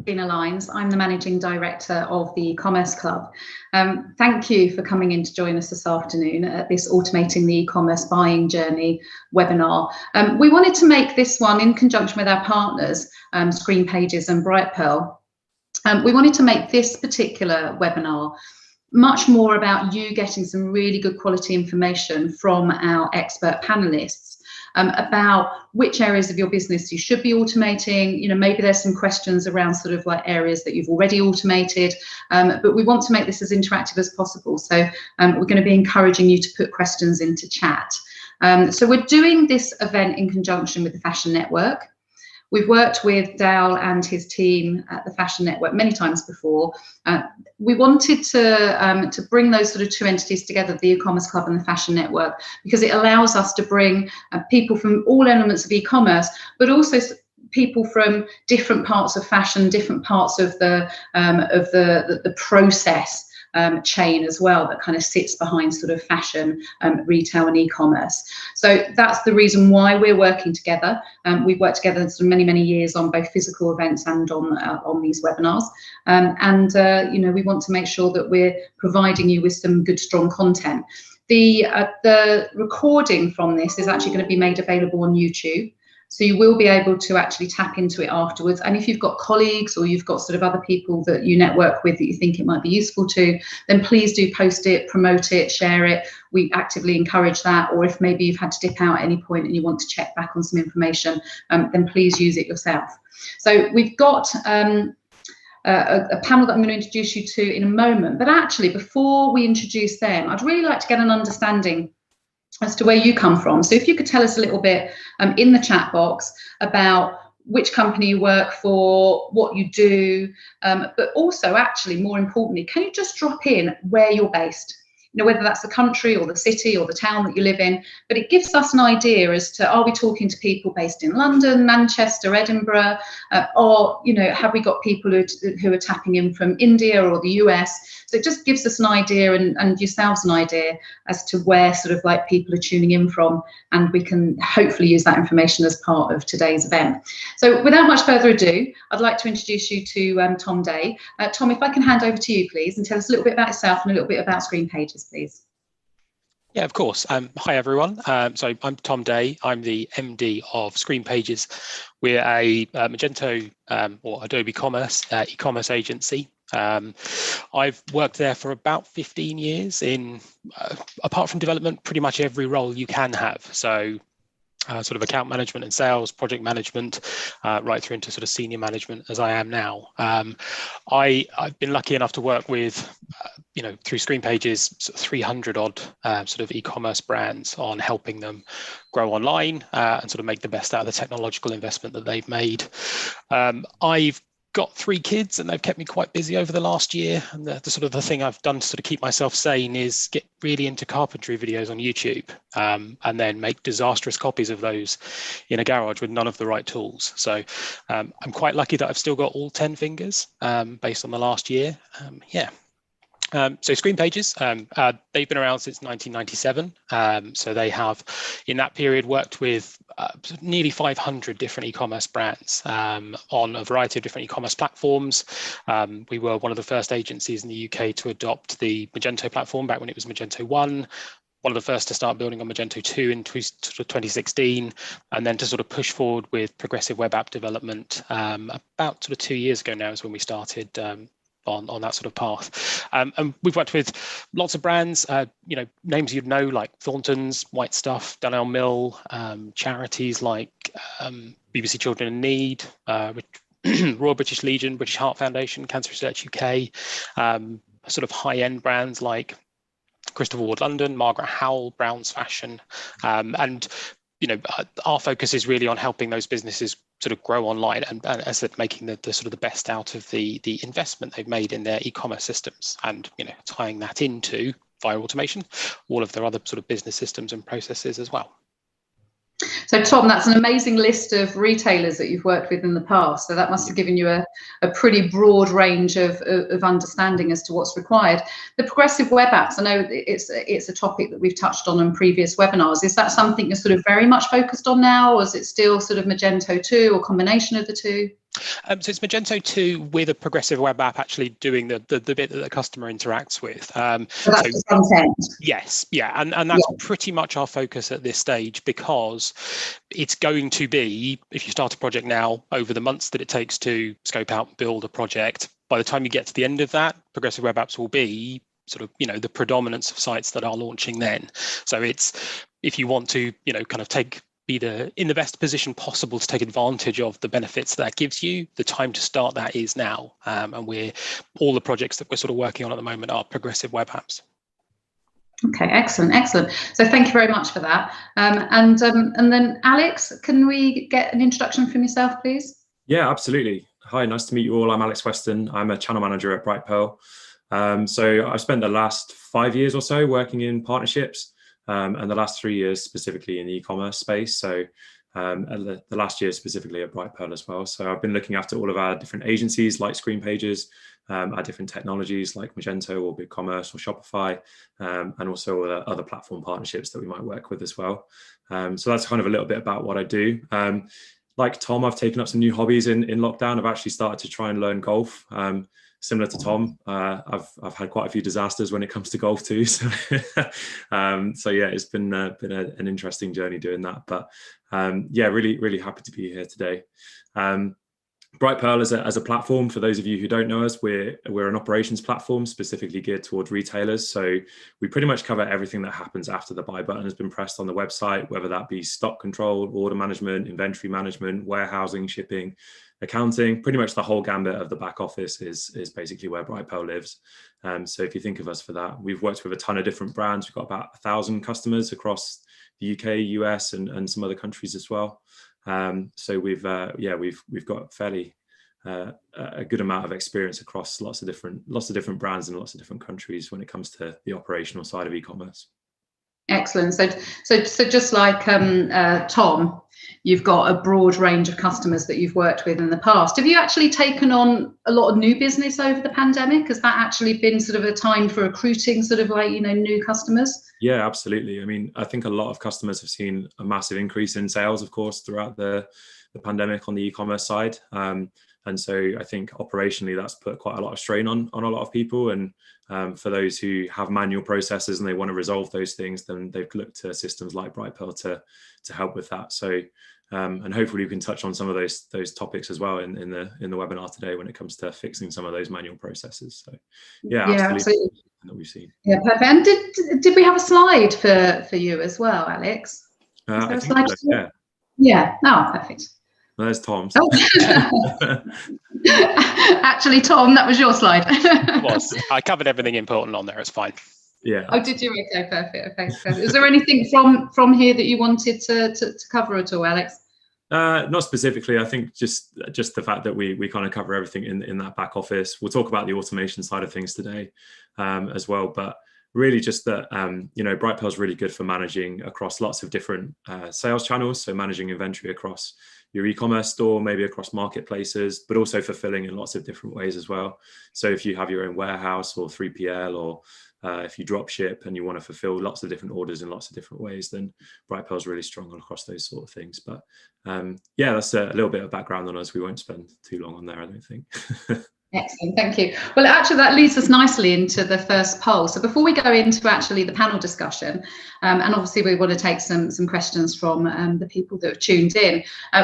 Davina Lines. I'm the Managing Director of the Ecommerce Club. Thank you for coming in to join us this afternoon at this Automating the E-commerce Buying Journey webinar. We wanted to make this one in conjunction with our partners, Screen Pages and Brightpearl. We wanted to make this particular webinar much more about you getting some really good quality information from our expert panelists. About which areas of your business you should be automating. You know, maybe there's some questions around sort of like areas that you've already automated, but we want to make this as interactive as possible. So we're going to be encouraging you to put questions into chat. So we're doing this event in conjunction with the Fashion Network. We've worked with Dal and his team at the Fashion Network many times before. We wanted to bring those sort of two entities together, the E-commerce Club and the Fashion Network, because it allows us to bring people from all elements of e-commerce, but also people from different parts of fashion, different parts of the process chain as well, that kind of sits behind sort of fashion, retail and e-commerce. So that's the reason why we're working together. We've worked together for many years on both physical events and on these webinars. You know, we want to make sure that we're providing you with some good, strong content. The recording from this is actually going to be made available on YouTube. So you will be able to actually tap into it afterwards. And if you've got colleagues or you've got sort of other people that you network with that you think it might be useful to, then please do post it, promote it, share it. We actively encourage that. Or if maybe you've had to dip out at any point and you want to check back on some information, then please use it yourself. So we've got a panel that I'm going to introduce you to in a moment. But actually, before we introduce them, I'd really like to get an understanding as to where you come from. So if you could tell us a little bit in the chat box about which company you work for, what you do, but also actually more importantly, can you just drop in where you're based? You know, whether that's the country or the city or the town that you live in, but it gives us an idea as to, are we talking to people based in London, Manchester, Edinburgh, or, you know, have we got people who are tapping in from India or the US? So it just gives us an idea and yourselves an idea as to where sort of like people are tuning in from, and we can hopefully use that information as part of today's event. So without much further ado, I'd like to introduce you to Tom Day. Tom, if I can hand over to you, please, and tell us a little bit about yourself and a little bit about Screen Pages, please. Yeah, of course. Hi, everyone. So I'm Tom Day. I'm the MD of Screen Pages. We're a Magento or Adobe Commerce e-commerce agency. I've worked there for about 15 years in, apart from development, pretty much every role you can have. So sort of account management and sales, project management, right through into sort of senior management as I am now. I've been lucky enough to work with, you know, through Screen Pages, 300 odd sort of e-commerce brands on helping them grow online and sort of make the best out of the technological investment that they've made. I've got 3 kids and they've kept me quite busy over the last year, and the sort of the thing I've done to sort of keep myself sane is get really into carpentry videos on YouTube, and then make disastrous copies of those in a garage with none of the right tools. So I'm quite lucky that I've still got all 10 fingers based on the last year. So Screen Pages, they've been around since 1997. So they have, in that period, worked with nearly 500 different e-commerce brands on a variety of different e-commerce platforms. We were one of the first agencies in the UK to adopt the Magento platform back when it was Magento 1. One of the first to start building on Magento 2 in 2016, and then to sort of push forward with progressive web app development about sort of 2 years ago now is when we started on that sort of path. And we've worked with lots of brands, you know, names you'd know like Thorntons, White Stuff, Dunelm Mill, charities like BBC Children in Need, Royal British Legion, British Heart Foundation, Cancer Research UK, sort of high-end brands like Christopher Ward London, Margaret Howell, Brown's Fashion, and you know, our focus is really on helping those businesses sort of grow online and as I said, making the sort of the best out of the investment they've made in their e-commerce systems, and you know, tying that into via automation, all of their other sort of business systems and processes as well. So Tom, that's an amazing list of retailers that you've worked with in the past. So that must have given you a pretty broad range of understanding as to what's required. The progressive web apps, I know it's a topic that we've touched on in previous webinars. Is that something you're sort of very much focused on now, or is it still sort of Magento 2 or combination of the two? So it's Magento 2 with a progressive web app actually doing the bit that the customer interacts with. So that's the front end. Yes, yeah, and that's pretty much our focus at this stage, because it's going to be, if you start a project now, over the months that it takes to scope out and build a project, by the time you get to the end of that, progressive web apps will be sort of, the predominance of sites that are launching then. So it's, if you want to, kind of be in the best position possible to take advantage of the benefits that gives you, the time to start that is now. And all the projects that we're sort of working on at the moment are progressive web apps. Okay, excellent. So thank you very much for that. And then Alex, can we get an introduction from yourself, please? Yeah, absolutely. Hi, nice to meet you all. I'm Alex Weston. I'm a channel manager at Brightpearl. So I've spent the last 5 years or so working in partnerships, and the last 3 years specifically in the e-commerce space. So the last year specifically at Brightpearl as well. So I've been looking after all of our different agencies like Screen Pages, our different technologies like Magento or BigCommerce or Shopify, and also other platform partnerships that we might work with as well. So that's kind of a little bit about what I do. Like Tom, I've taken up some new hobbies in lockdown. I've actually started to try and learn golf. Similar to Tom, I've had quite a few disasters when it comes to golf too. So, so yeah, it's been an interesting journey doing that. But yeah, really happy to be here today. Brightpearl as a platform, for those of you who don't know us, we're an operations platform specifically geared towards retailers. So we pretty much cover everything that happens after the buy button has been pressed on the website, whether that be stock control, order management, inventory management, warehousing, shipping, accounting. Pretty much the whole gambit of the back office is basically where Brightpearl lives. So if you think of us for that, we've worked with a ton of different brands. We've got about 1,000 customers across the UK, US, and some other countries as well. So we've got fairly a good amount of experience across lots of different brands and lots of different countries when it comes to the operational side of e-commerce. Excellent. So just like Tom, you've got a broad range of customers that you've worked with in the past. Have you actually taken on a lot of new business over the pandemic? Has that actually been sort of a time for recruiting sort of like, new customers? Yeah, absolutely. I mean, I think a lot of customers have seen a massive increase in sales, of course, throughout the pandemic on the e-commerce side. And so I think operationally that's put quite a lot of strain on a lot of people. And for those who have manual processes and they want to resolve those things, then they've looked to systems like Brightpearl to help with that. So and hopefully we can touch on some of those topics as well in the webinar today when it comes to fixing some of those manual processes. So yeah, absolutely. That we've seen. Yeah, perfect. And did we have a slide for you as well, Alex? I think so, yeah. Yeah. Oh, perfect. There's Tom's. Oh. Actually, Tom, that was your slide. It was. I covered everything important on there. It's fine. Yeah. Oh, did you? Okay, perfect. Okay. Is there anything from here that you wanted to cover at all, Alex? Not specifically. I think just the fact that we kind of cover everything in that back office. We'll talk about the automation side of things today as well, but really just that Brightpearl is really good for managing across lots of different sales channels. So managing inventory across your e-commerce store, maybe across marketplaces, but also fulfilling in lots of different ways as well. So if you have your own warehouse or 3PL, or if you drop ship and you want to fulfill lots of different orders in lots of different ways, then Brightpearl is really strong across those sort of things. But yeah, that's a little bit of background on us. We won't spend too long on there, I don't think. Excellent, thank you. Well, actually, that leads us nicely into the first poll. So before we go into actually the panel discussion, and obviously we want to take some questions from the people that have tuned in,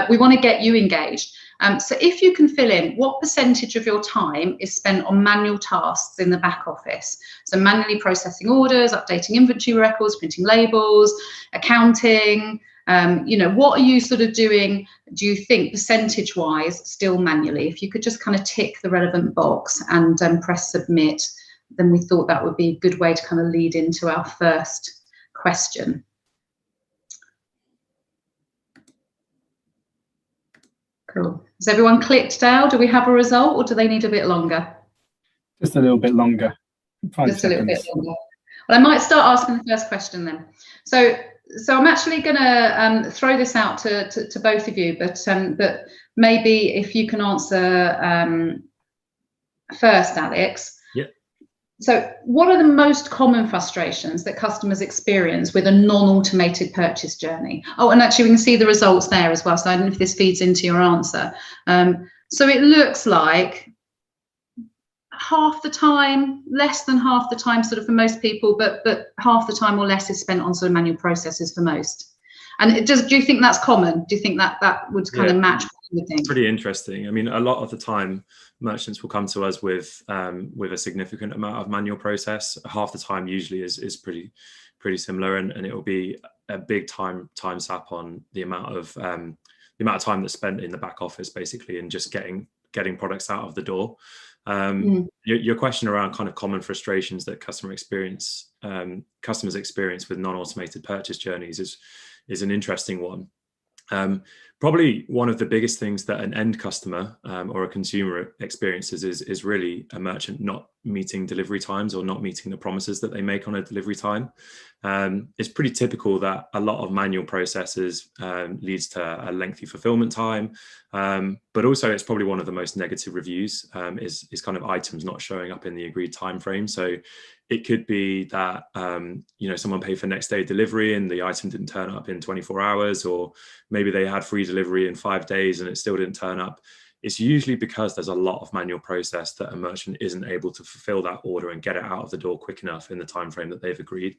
we want to get you engaged. So if you can fill in, what percentage of your time is spent on manual tasks in the back office? So manually processing orders, updating inventory records, printing labels, accounting. What are you sort of doing, do you think, percentage-wise, still manually? If you could just kind of tick the relevant box and press submit, then we thought that would be a good way to kind of lead into our first question. Cool. Has everyone clicked now? Do we have a result, or do they need a bit longer? Just a little bit longer. Just a little bit longer. Well, I might start asking the first question then. So I'm actually going to throw this out to both of you, but maybe if you can answer first, Alex. Yeah. So what are the most common frustrations that customers experience with a non-automated purchase journey? Oh, and actually we can see the results there as well, so I don't know if this feeds into your answer. So it looks like half the time, less than half the time sort of for most people, but half the time or less is spent on sort of manual processes for most. And do you think that's common? Do you think that would kind of match what you would think? Pretty interesting. I mean, a lot of the time merchants will come to us with a significant amount of manual process. Half the time usually is pretty similar, and it will be a big time sap on the amount of time that's spent in the back office, basically, and just getting products out of the door. Your question around kind of common frustrations that customers experience with non-automated purchase journeys is an interesting one. Probably one of the biggest things that an end customer or a consumer experiences is really a merchant not meeting delivery times or not meeting the promises that they make on a delivery time. It's pretty typical that a lot of manual processes leads to a lengthy fulfillment time, but also it's probably one of the most negative reviews is kind of items not showing up in the agreed time frame. So it could be that someone paid for next day delivery and the item didn't turn up in 24 hours, or maybe they had free delivery in 5 days and it still didn't turn up. It's usually because there's a lot of manual process that a merchant isn't able to fulfill that order and get it out of the door quick enough in the time frame that they've agreed.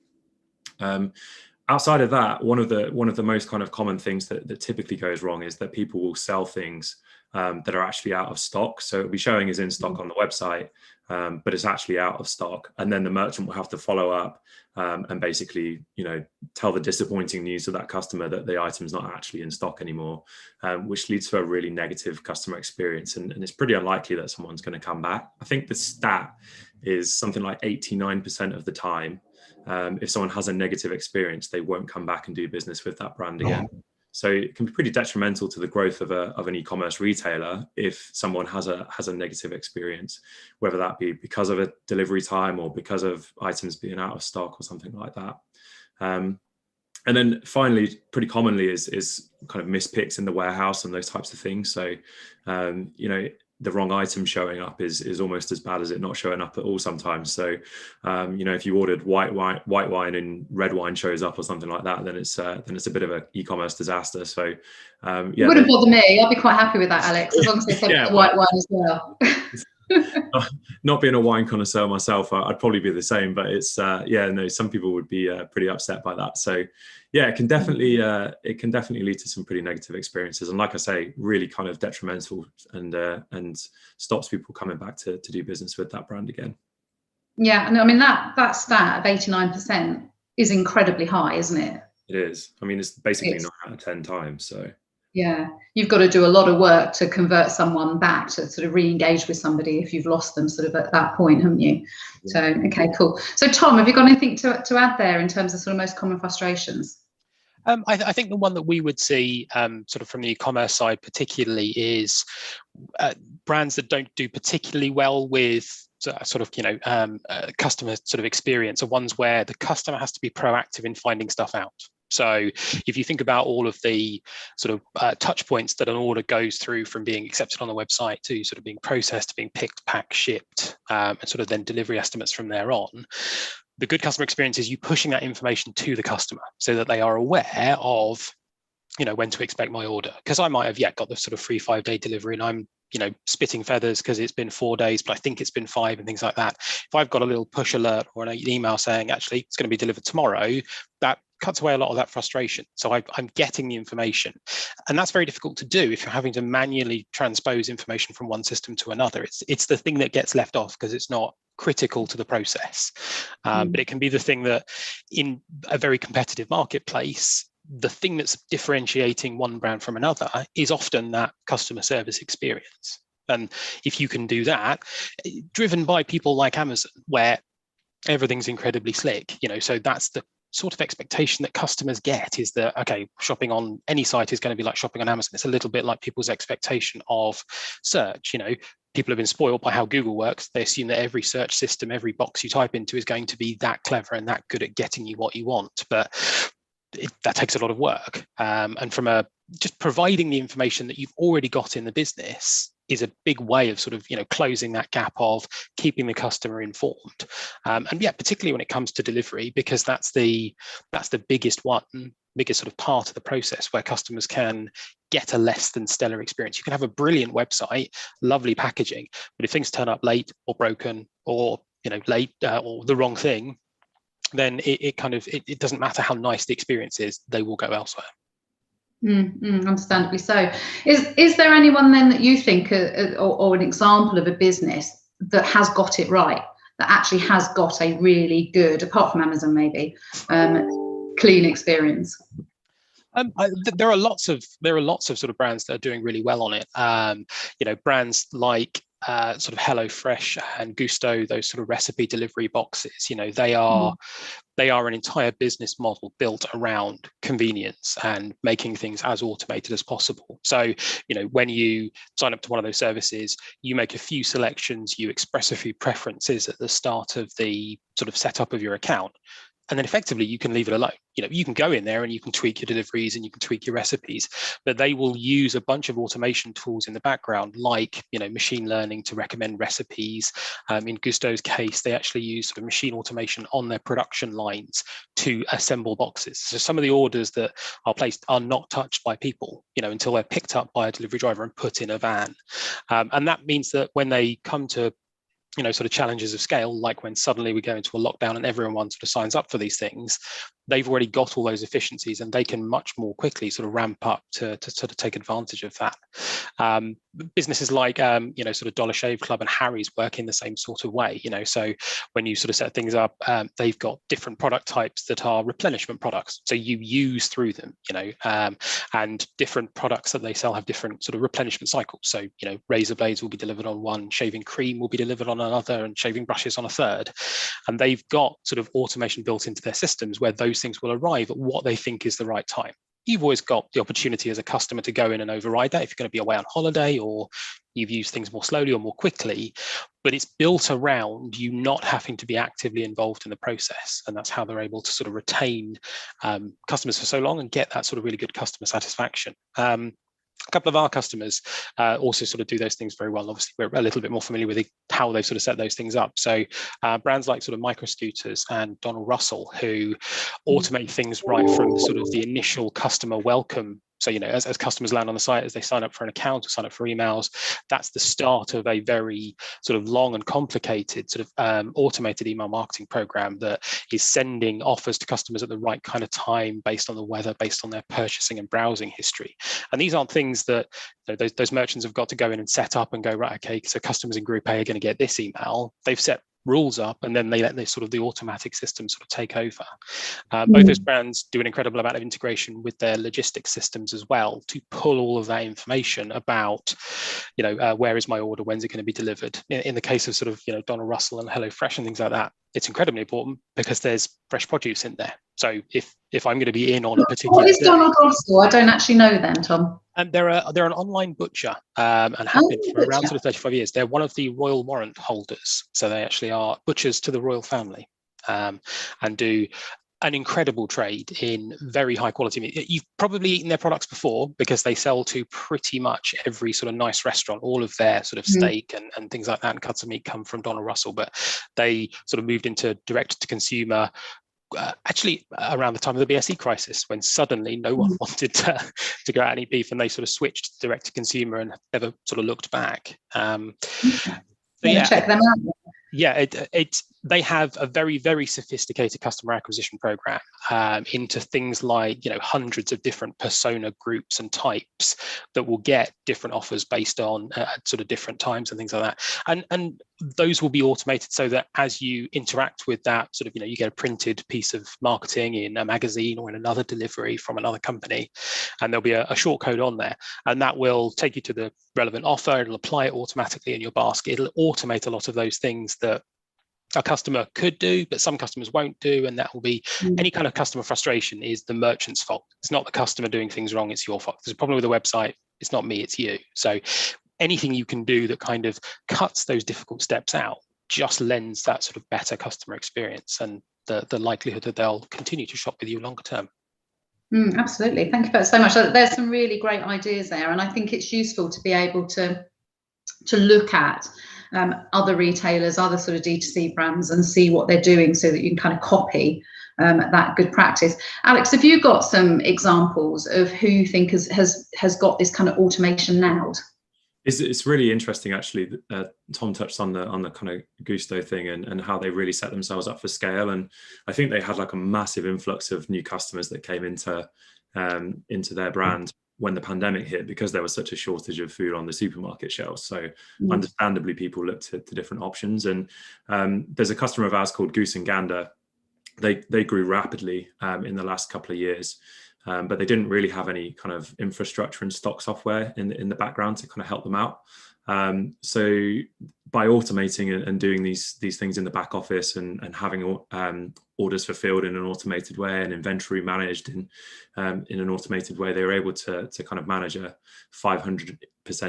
Outside of that, one of the most kind of common things that typically goes wrong is that people will sell things that are actually out of stock. So it'll be showing as in stock on the website, but it's actually out of stock. And then the merchant will have to follow up and basically, tell the disappointing news to that customer that the item's not actually in stock anymore, which leads to a really negative customer experience. And it's pretty unlikely that someone's going to come back. I think the stat is something like 89% of the time, if someone has a negative experience, they won't come back and do business with that brand again. So it can be pretty detrimental to the growth of an e-commerce retailer if someone has a negative experience, whether that be because of a delivery time or because of items being out of stock or something like that. And then finally, pretty commonly is kind of mispicks in the warehouse and those types of things. So, the wrong item showing up is almost as bad as it not showing up at all sometimes. So, if you ordered white wine and red wine shows up or something like that, then it's a bit of an e-commerce disaster. So, it wouldn't bother me. I'd be quite happy with that, Alex, as long as they take the white wine as well. Not being a wine connoisseur myself, I'd probably be the same. But it's some people would be pretty upset by that. So it can definitely lead to some pretty negative experiences, and like I say, really kind of detrimental and stops people coming back to do business with that brand again. Yeah, and I mean that stat of 89% is incredibly high, isn't it? It is. I mean, it's basically 9 out of 10 times. So. Yeah, you've got to do a lot of work to convert someone back to sort of re-engage with somebody if you've lost them sort of at that point, haven't you? Yeah. So, okay, cool. So, Tom, have you got anything to add there in terms of sort of most common frustrations? I think the one that we would see sort of from the e-commerce side particularly is brands that don't do particularly well with customer sort of experience, are ones where the customer has to be proactive in finding stuff out. So if you think about all of the sort of touch points that an order goes through, from being accepted on the website to sort of being processed, being picked, packed, shipped, and sort of then delivery estimates from there on, the good customer experience is you pushing that information to the customer so that they are aware of, when to expect my order. Because I might have got the sort of free 5-day delivery and I'm spitting feathers because it's been 4 days, but I think it's been 5 and things like that. If I've got a little push alert or an email saying, actually, it's going to be delivered tomorrow, that cuts away a lot of that frustration. So I'm getting the information. And that's very difficult to do if you're having to manually transpose information from one system to another. It's the thing that gets left off because it's not critical to the process. But it can be the thing that in a very competitive marketplace, the thing that's differentiating one brand from another is often that customer service experience. And if you can do that, driven by people like Amazon, where everything's incredibly slick, so that's the sort of expectation that customers get, is that, okay, shopping on any site is going to be like shopping on Amazon. It's a little bit like people's expectation of search. People have been spoiled by how Google works. They assume that every search system, every box you type into is going to be that clever and that good at getting you what you want. But that takes a lot of work. And from just providing the information that you've already got in the business is a big way of sort of, closing that gap of keeping the customer informed. And yeah, particularly when it comes to delivery, because that's the biggest sort of part of the process where customers can get a less than stellar experience. You can have a brilliant website, lovely packaging, but if things turn up late or broken or, late or the wrong thing, then it doesn't matter how nice the experience is, they will go elsewhere. Understandably so. Is there anyone then that you think, or an example of a business that has got it right, that actually has got a really good, apart from Amazon maybe, clean experience? There are lots of sort of brands that are doing really well on it. Brands like sort of HelloFresh and Gusto, those sort of recipe delivery boxes. They are an entire business model built around convenience and making things as automated as possible. So, when you sign up to one of those services, you make a few selections, you express a few preferences at the start of the sort of setup of your account. And then effectively you can leave it alone. You can go in there and you can tweak your deliveries and you can tweak your recipes, but they will use a bunch of automation tools in the background, like, machine learning to recommend recipes. In Gusto's case, they actually use sort of machine automation on their production lines to assemble boxes. So some of the orders that are placed are not touched by people, until they're picked up by a delivery driver and put in a van. And that means that when they come to sort of challenges of scale, like when suddenly we go into a lockdown and everyone sort of signs up for these things, they've already got all those efficiencies and they can much more quickly sort of ramp up to sort of take advantage of that. Businesses like, sort of Dollar Shave Club and Harry's work in the same sort of way, so when you sort of set things up, they've got different product types that are replenishment products. So you use through them, and different products that they sell have different sort of replenishment cycles. So, razor blades will be delivered on one, shaving cream will be delivered on another, and shaving brushes on a third. And they've got sort of automation built into their systems where those things will arrive at what they think is the right time. You've always got the opportunity as a customer to go in and override that if you're going to be away on holiday or you've used things more slowly or more quickly, but it's built around you not having to be actively involved in the process. And that's how they're able to sort of retain customers for so long and get that sort of really good customer satisfaction. A couple of our customers also sort of do those things very well. Obviously, we're a little bit more familiar with how they sort of set those things up. So brands like sort of Micro Scooters and Donald Russell, who automate things right from sort of the initial customer welcome. So, as customers land on the site, as they sign up for an account or sign up for emails, that's the start of a very sort of long and complicated sort of automated email marketing program that is sending offers to customers at the right kind of time based on the weather, based on their purchasing and browsing history. And these aren't things that those merchants have got to go in and set up and go, right, okay, so customers in Group A are going to get this email. They've set rules up and then they let the automatic system sort of take over. Both those brands do an incredible amount of integration with their logistics systems as well to pull all of that information about, where is my order, when's it going to be delivered. In the case of sort of, Donald Russell and HelloFresh and things like that, it's incredibly important because there's fresh produce in there. So if I'm going to be in on a particular What is Donald Russell? I don't actually know then, Tom. And they're an online butcher and have been for around sort of 35 years. They're one of the royal warrant holders. So they actually are butchers to the royal family and do an incredible trade in very high quality meat. You've probably eaten their products before because they sell to pretty much every sort of nice restaurant. All of their sort of steak and things like that and cuts of meat come from Donald Russell. But they sort of moved into direct to consumer actually around the time of the BSE crisis, when suddenly no one wanted to go out and eat beef, and they sort of switched direct to consumer and never sort of looked back. Check them out. Yeah, they have a very, very sophisticated customer acquisition program into things like, hundreds of different persona groups and types that will get different offers based on sort of different times and things like that. And those will be automated so that as you interact with that sort of, you get a printed piece of marketing in a magazine or in another delivery from another company, and there'll be a short code on there, and that will take you to the relevant offer. It'll apply it automatically in your basket. It'll automate a lot of those things that a customer could do, but some customers won't do, and that will be any kind of customer frustration is the merchant's fault. It's not the customer doing things wrong, it's your fault. There's a problem with the website, it's not me, it's you. So anything you can do that kind of cuts those difficult steps out just lends that sort of better customer experience and the likelihood that they'll continue to shop with you longer term. Absolutely. Thank you so much. There's some really great ideas there, and I think it's useful to be able to to look at other retailers, other sort of D2C brands, and see what they're doing so that you can kind of copy that good practice. Alex, have you got some examples of who you think has got this kind of automation nailed? It's really interesting, actually. Tom touched on the kind of Gusto thing and how they really set themselves up for scale. And I think they had like a massive influx of new customers that came into their brand when the pandemic hit, because there was such a shortage of food on the supermarket shelves. So understandably, people looked to different options. And there's a customer of ours called Goose and Gander. They grew rapidly in the last couple of years. But they didn't really have any kind of infrastructure and stock software in the background to kind of help them out. So by automating and doing these things in the back office and having orders fulfilled in an automated way and inventory managed in an automated way, they were able to kind of manage a 500%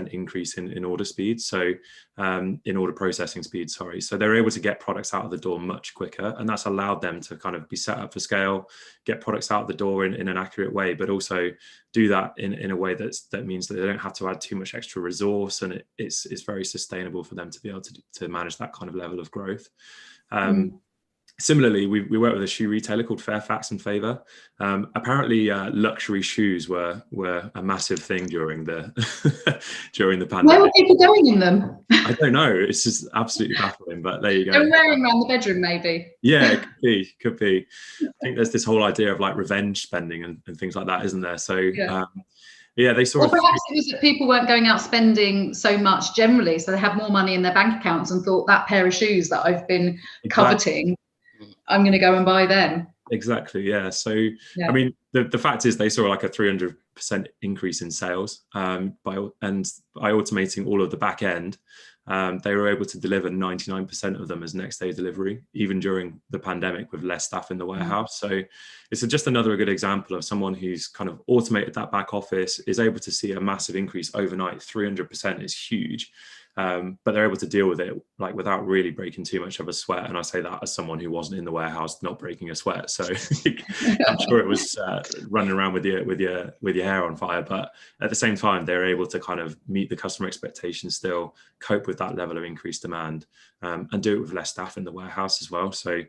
increase in order speed. So in order processing speed, sorry. So they're able to get products out of the door much quicker, and that's allowed them to kind of be set up for scale, get products out the door in an accurate way, but also do that in a way that means that they don't have to add too much extra resource, and it's very sustainable for them to be able to manage that kind of level of growth. Similarly, we work with a shoe retailer called Fairfax and Favour. Apparently, luxury shoes were a massive thing during the pandemic. Where were people going in them? I don't know. It's just absolutely baffling. But there you go. They were wearing around the bedroom, maybe. Yeah, it could be. I think there's this whole idea of like revenge spending and things like that, isn't there? So. Yeah, they sort of. Or perhaps it was that people weren't going out spending so much generally, so they had more money in their bank accounts and thought, that pair of shoes that I've been coveting, I'm going to go and buy them. Exactly. Yeah. So, I mean, the fact is they saw like a 300% increase in sales by automating all of the back end. They were able to deliver 99% of them as next day delivery, even during the pandemic with less staff in the warehouse. So it's just another good example of someone who's kind of automated that back office, is able to see a massive increase overnight. 300% is huge. But they're able to deal with it like without really breaking too much of a sweat. And I say that as someone who wasn't in the warehouse, not breaking a sweat. So I'm sure it was running around with your hair on fire. But at the same time, they're able to kind of meet the customer expectations still, cope with that level of increased demand, and do it with less staff in the warehouse as well. So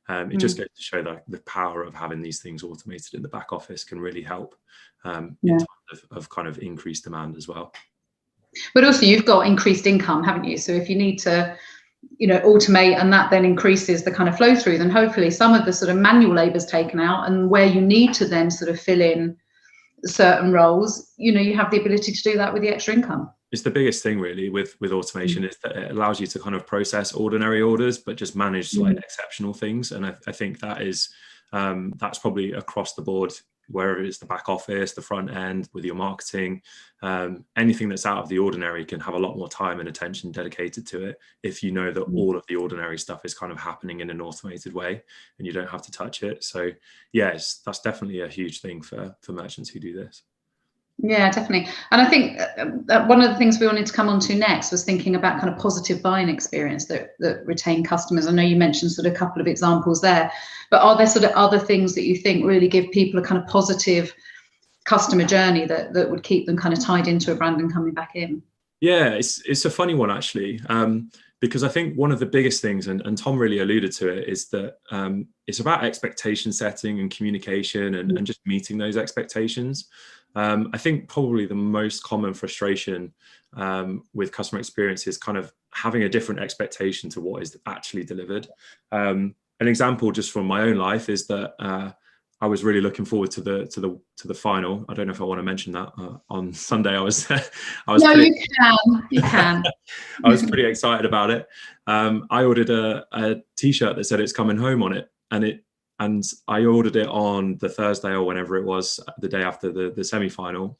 it just goes to show that the power of having these things automated in the back office can really help in times of kind of increased demand as well. But also you've got increased income, haven't you? So if you need to, automate, and that then increases the kind of flow through, then hopefully some of the sort of manual labour is taken out, and where you need to then sort of fill in certain roles, you have the ability to do that with the extra income. It's the biggest thing really with automation is that it allows you to kind of process ordinary orders, but just manage like exceptional things. And I think that is that's probably across the board, wherever it's the back office, the front end, with your marketing, anything that's out of the ordinary can have a lot more time and attention dedicated to it if you know that all of the ordinary stuff is kind of happening in an automated way and you don't have to touch it. So yes, that's definitely a huge thing for merchants who do this. Yeah, definitely. And I think one of the things we wanted to come on to next was thinking about kind of positive buying experience that retain customers. I know you mentioned sort of a couple of examples there, but are there sort of other things that you think really give people a kind of positive customer journey that would keep them kind of tied into a brand and coming back in? Yeah, it's a funny one actually, because I think one of the biggest things, and Tom really alluded to it, is that it's about expectation setting and communication and just meeting those expectations. I think probably the most common frustration with customer experience is kind of having a different expectation to what is actually delivered. An example just from my own life is that I was really looking forward to the final. I don't know if I want to mention that. On Sunday, I was. No, you can. I was pretty excited about it. I ordered a T-shirt that said "It's coming home" on it, and I ordered it on the Thursday or whenever it was, the day after the semi-final,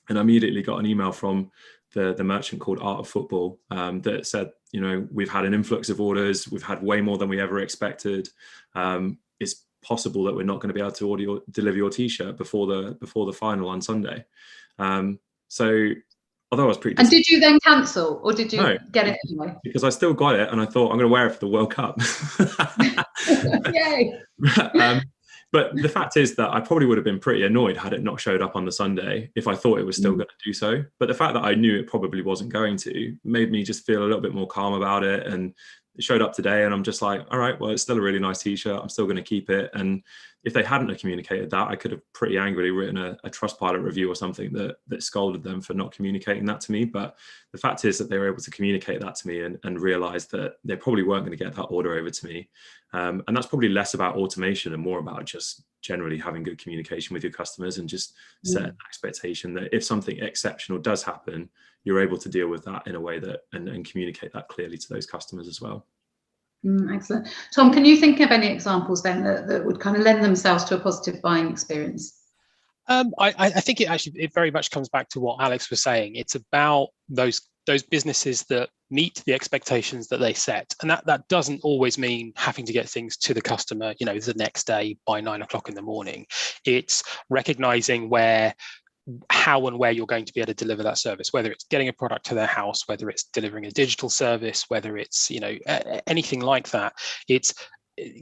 and I immediately got an email from the merchant called Art of Football that said, we've had an influx of orders, we've had way more than we ever expected. It's possible that we're not going to be able to deliver your T-shirt before the final on Sunday. So although I was pretty disappointed. And did you then cancel, or did you get it anyway? Because I still got it, and I thought I'm going to wear it for the World Cup. Yay! But the fact is that I probably would have been pretty annoyed had it not showed up on the Sunday if I thought it was still going to do so. But the fact that I knew it probably wasn't going to made me just feel a little bit more calm about it. And it showed up today, and I'm just like, all right, well, it's still a really nice t-shirt. I'm still going to keep it. And if they hadn't have communicated that, I could have pretty angrily written a Trustpilot review or something that scolded them for not communicating that to me. But the fact is that they were able to communicate that to me and realize that they probably weren't going to get that order over to me. And that's probably less about automation and more about just generally having good communication with your customers and just set an expectation that if something exceptional does happen, you're able to deal with that in a way that and communicate that clearly to those customers as well. Excellent. Tom, can you think of any examples then that would kind of lend themselves to a positive buying experience? I think it very much comes back to what Alex was saying. It's about those businesses that meet the expectations that they set, and that doesn't always mean having to get things to the customer, the next day by 9 o'clock in the morning. It's recognizing how and where you're going to be able to deliver that service, whether it's getting a product to their house, whether it's delivering a digital service, whether it's anything like that. It's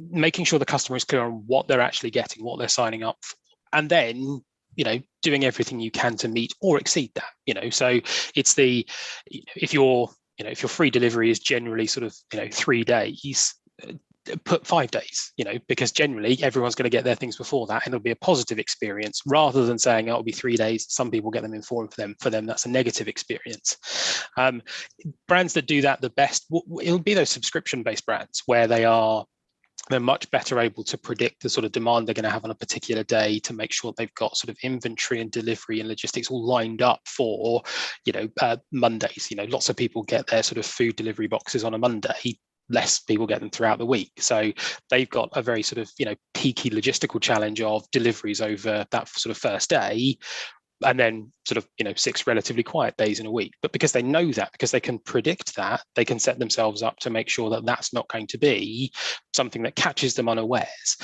making sure the customer is clear on what they're actually getting, what they're signing up for, and then doing everything you can to meet or exceed that. So it's if your free delivery is generally sort of 3 days, put 5 days, because generally everyone's going to get their things before that, and it'll be a positive experience rather than saying, it'll be 3 days. Some people get them informed for them that's a negative experience. Brands that do that the best, it'll be those subscription-based brands where they're much better able to predict the sort of demand they're going to have on a particular day to make sure they've got sort of inventory and delivery and logistics all lined up for, Mondays. Lots of people get their sort of food delivery boxes on a Monday. Less people get them throughout the week. So they've got a very sort of, peaky logistical challenge of deliveries over that sort of first day, and then sort of 6 relatively quiet days in a week. But because they know that, because they can predict that, they can set themselves up to make sure that that's not going to be something that catches them unawares.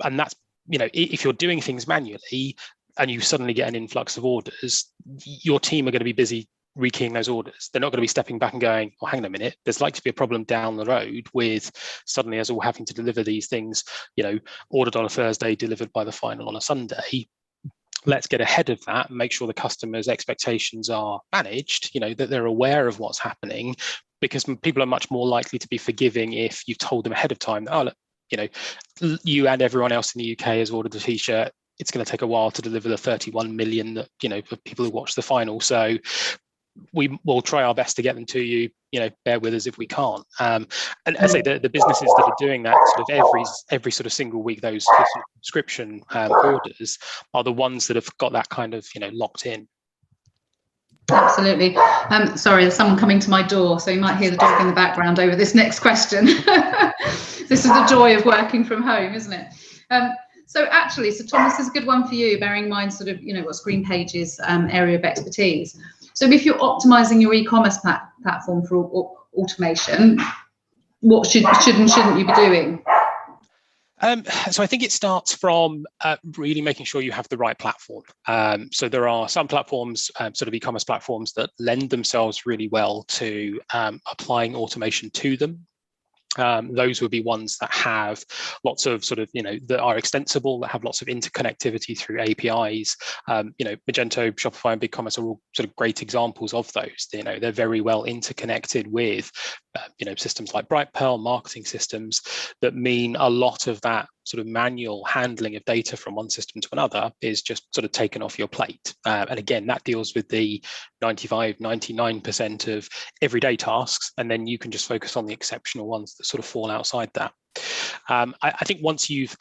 And that's, if you're doing things manually and you suddenly get an influx of orders, your team are going to be busy rekeying those orders. They're not going to be stepping back and going, oh, hang on a minute, there's likely to be a problem down the road with suddenly us all having to deliver these things, ordered on a Thursday, delivered by the final on a Sunday. Let's get ahead of that and make sure the customer's expectations are managed, that they're aware of what's happening, because people are much more likely to be forgiving if you've told them ahead of time, oh, look, you and everyone else in the UK has ordered a t-shirt. It's going to take a while to deliver the 31 million that, for people who watch the final. So we will try our best to get them to you, bear with us if we can't. And I say the businesses that are doing that sort of every sort of single week, those sort of subscription orders are the ones that have got that kind of, locked in. Absolutely. Sorry, there's someone coming to my door, so you might hear the dog in the background over this next question. This is the joy of working from home, isn't it? So Tom, this is a good one for you, bearing in mind sort of, what Screen Pages' area of expertise. So if you're optimizing your e-commerce platform for automation, what should and shouldn't you be doing? So I think it starts from really making sure you have the right platform. So there are some platforms, sort of e-commerce platforms, that lend themselves really well to applying automation to them. Those would be ones that have lots of sort of, that are extensible, that have lots of interconnectivity through APIs. Magento, Shopify, and BigCommerce are all sort of great examples of those. They're very well interconnected with, systems like Brightpearl, marketing systems that mean a lot of that sort of manual handling of data from one system to another is just sort of taken off your plate. And again, that deals with the 95, 99% of everyday tasks, and then you can just focus on the exceptional ones that sort of fall outside that. I think once you've,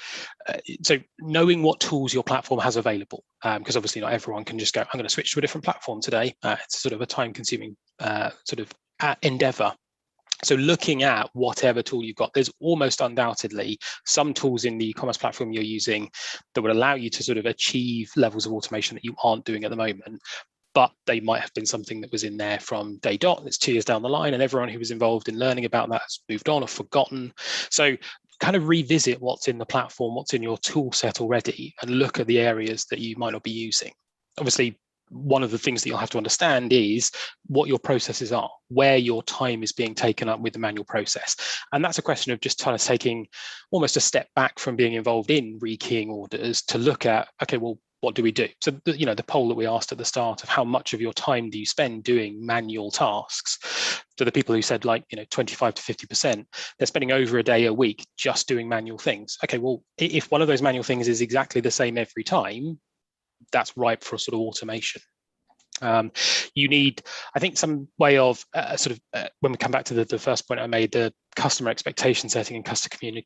so knowing what tools your platform has available, because obviously not everyone can just go, I'm going to switch to a different platform today. It's sort of a time-consuming sort of endeavor. So looking at whatever tool you've got, there's almost undoubtedly some tools in the e-commerce platform you're using that would allow you to sort of achieve levels of automation that you aren't doing at the moment. But they might have been something that was in there from day dot. It's 2 years down the line, and everyone who was involved in learning about that has moved on or forgotten. So kind of revisit what's in the platform, what's in your tool set already, and look at the areas that you might not be using. Obviously, one of the things that you'll have to understand is what your processes are, where your time is being taken up with the manual process. And that's a question of just kind of taking almost a step back from being involved in rekeying orders to look at, okay, well, what do we do? So, the poll that we asked at the start of how much of your time do you spend doing manual tasks, to the people who said 25 to 50%, they're spending over a day a week just doing manual things. Okay, well, if one of those manual things is exactly the same every time, that's ripe for a sort of automation. You need, I think, some way of when we come back to the first point I made, the customer expectation setting and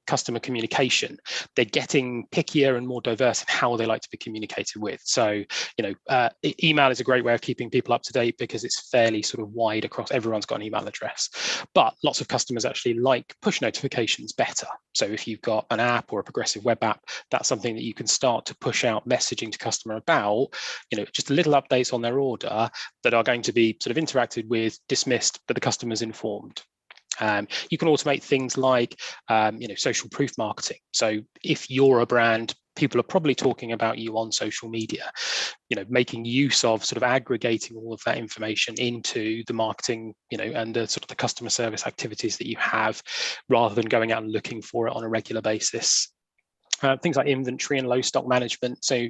customer communication, they're getting pickier and more diverse in how they like to be communicated with. So, email is a great way of keeping people up to date because it's fairly sort of wide across, everyone's got an email address. But lots of customers actually like push notifications better. So if you've got an app or a progressive web app, that's something that you can start to push out messaging to customer about, just little updates on their order that are going to be sort of interacted with, dismissed, but the customer's informed. You can automate things like, social proof marketing. So if you're a brand, people are probably talking about you on social media, making use of sort of aggregating all of that information into the marketing, and the sort of the customer service activities that you have, rather than going out and looking for it on a regular basis. Things like inventory and low stock management. So,